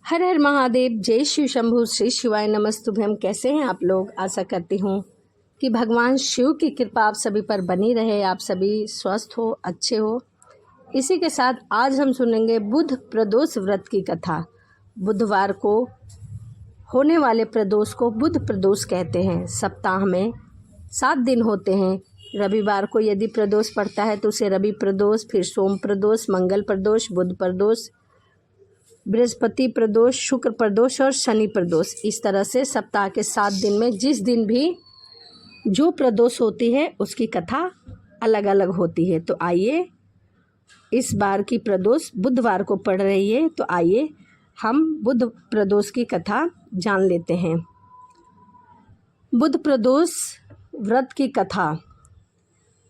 हर हर महादेव, जय शिव शंभु, श्री शिवाय नमस्तुभ्यम। कैसे हैं आप लोग? आशा करती हूँ कि भगवान शिव की कृपा आप सभी पर बनी रहे, आप सभी स्वस्थ हो, अच्छे हो। इसी के साथ आज हम सुनेंगे बुध प्रदोष व्रत की कथा। बुधवार को होने वाले प्रदोष को बुध प्रदोष कहते हैं। सप्ताह में 7 दिन होते हैं। रविवार को यदि प्रदोष पड़ता है तो उसे रवि प्रदोष, फिर सोम प्रदोष, मंगल प्रदोष, बुध प्रदोष, बृहस्पति प्रदोष, शुक्र प्रदोष और शनि प्रदोष। इस तरह से सप्ताह के 7 दिन में जिस दिन भी जो प्रदोष होती है उसकी कथा अलग अलग होती है। तो आइए, इस बार की प्रदोष बुधवार को पड़ रही है, तो आइए हम बुध प्रदोष की कथा जान लेते हैं। बुध प्रदोष व्रत की कथा।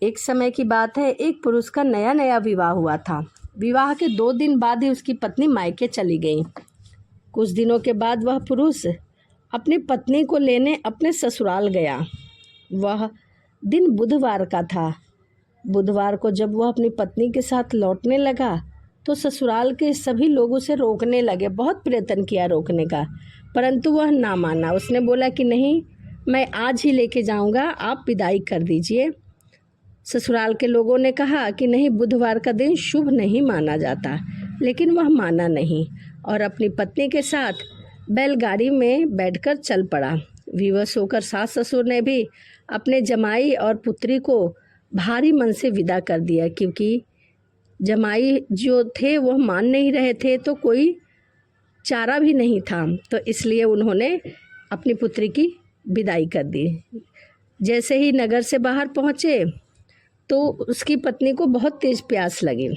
एक समय की बात है, एक पुरुष का नया नया विवाह हुआ था। विवाह के 2 दिन बाद ही उसकी पत्नी मायके चली गई। कुछ दिनों के बाद वह पुरुष अपनी पत्नी को लेने अपने ससुराल गया। वह दिन बुधवार का था। बुधवार को जब वह अपनी पत्नी के साथ लौटने लगा तो ससुराल के सभी लोग उसे रोकने लगे। बहुत प्रयत्न किया रोकने का, परंतु वह ना माना। उसने बोला कि नहीं, मैं आज ही लेके जाऊंगा, आप विदाई कर दीजिए। ससुराल के लोगों ने कहा कि नहीं, बुधवार का दिन शुभ नहीं माना जाता, लेकिन वह माना नहीं और अपनी पत्नी के साथ बैलगाड़ी में बैठकर चल पड़ा। विवश होकर सास ससुर ने भी अपने जमाई और पुत्री को भारी मन से विदा कर दिया, क्योंकि जमाई जो थे वह मान नहीं रहे थे, तो कोई चारा भी नहीं था, तो इसलिए उन्होंने अपनी पुत्री की विदाई कर दी। जैसे ही नगर से बाहर पहुँचे तो उसकी पत्नी को बहुत तेज प्यास लगी।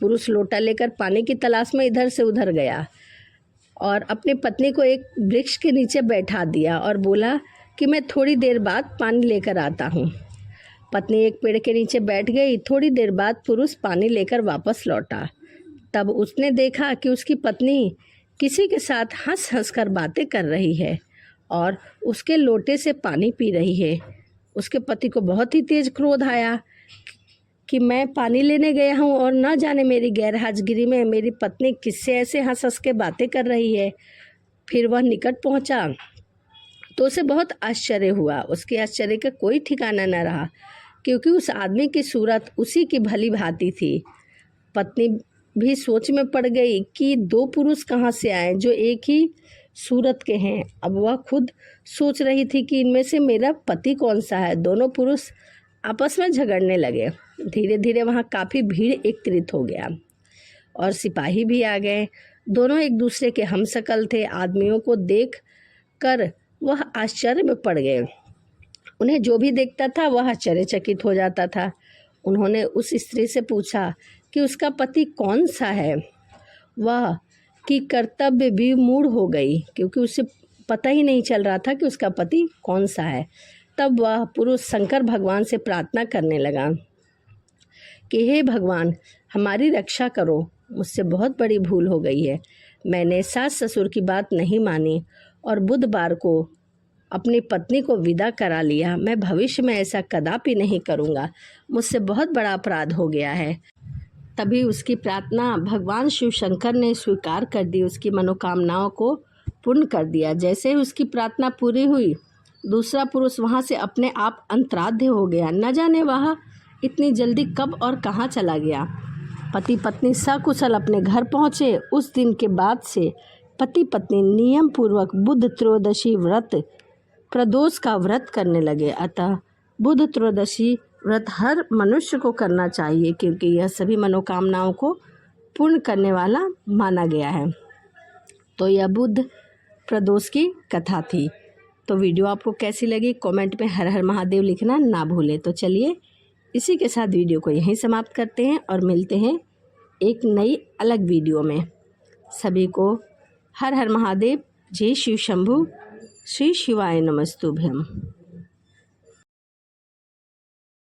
पुरुष लोटा लेकर पानी की तलाश में इधर से उधर गया और अपनी पत्नी को एक वृक्ष के नीचे बैठा दिया और बोला कि मैं थोड़ी देर बाद पानी लेकर आता हूँ। पत्नी एक पेड़ के नीचे बैठ गई। थोड़ी देर बाद पुरुष पानी लेकर वापस लौटा। तब उसने देखा कि उसकी पत्नी किसी के साथ हंस हंस कर बातें कर रही है और उसके लोटे से पानी पी रही है। उसके पति को बहुत ही तेज क्रोध आया कि मैं पानी लेने गया हूँ और न जाने मेरी गैरहाजिरी में मेरी पत्नी किससे ऐसे हंस हंस के बातें कर रही है। फिर वह निकट पहुँचा तो उसे बहुत आश्चर्य हुआ। उसके आश्चर्य का कोई ठिकाना न रहा, क्योंकि उस आदमी की सूरत उसी की भली भांति थी। पत्नी भी सोच में पड़ गई कि 2 पुरुष कहाँ से आए जो एक ही सूरत के हैं। अब वह खुद सोच रही थी कि इनमें से मेरा पति कौन सा है। दोनों पुरुष आपस में झगड़ने लगे। धीरे धीरे वहाँ काफ़ी भीड़ एकत्रित हो गया और सिपाही भी आ गए। दोनों एक दूसरे के हमशक्ल थे। आदमियों को देख कर वह आश्चर्य में पड़ गए। उन्हें जो भी देखता था वह आश्चर्यचकित हो जाता था। उन्होंने उस स्त्री से पूछा कि उसका पति कौन सा है। वह कि कर्तव्य विमूढ़ हो गई, क्योंकि उसे पता ही नहीं चल रहा था कि उसका पति कौन सा है। तब वह पुरुष शंकर भगवान से प्रार्थना करने लगा कि हे भगवान, हमारी रक्षा करो, मुझसे बहुत बड़ी भूल हो गई है। मैंने सास ससुर की बात नहीं मानी और बुधवार को अपनी पत्नी को विदा करा लिया। मैं भविष्य में ऐसा कदापि नहीं करूँगा। मुझसे बहुत बड़ा अपराध हो गया है। तभी उसकी प्रार्थना भगवान शिव शंकर ने स्वीकार कर दी, उसकी मनोकामनाओं को पूर्ण कर दिया। जैसे ही उसकी प्रार्थना पूरी हुई, दूसरा पुरुष वहाँ से अपने आप अंतराध्य हो गया। न जाने वह इतनी जल्दी कब और कहाँ चला गया। पति पत्नी सकुशल अपने घर पहुँचे। उस दिन के बाद से पति पत्नी नियम पूर्वक बुध त्रयोदशी व्रत प्रदोष का व्रत करने लगे। अतः बुध त्रयोदशी व्रत हर मनुष्य को करना चाहिए, क्योंकि यह सभी मनोकामनाओं को पूर्ण करने वाला माना गया है। तो यह बुध प्रदोष की कथा थी। तो वीडियो आपको कैसी लगी कमेंट में हर हर महादेव लिखना ना भूलें। तो चलिए, इसी के साथ वीडियो को यहीं समाप्त करते हैं और मिलते हैं एक नई अलग वीडियो में। सभी को हर हर महादेव, जय शिव शंभु, श्री शिवाय नमस्तुभ्यम।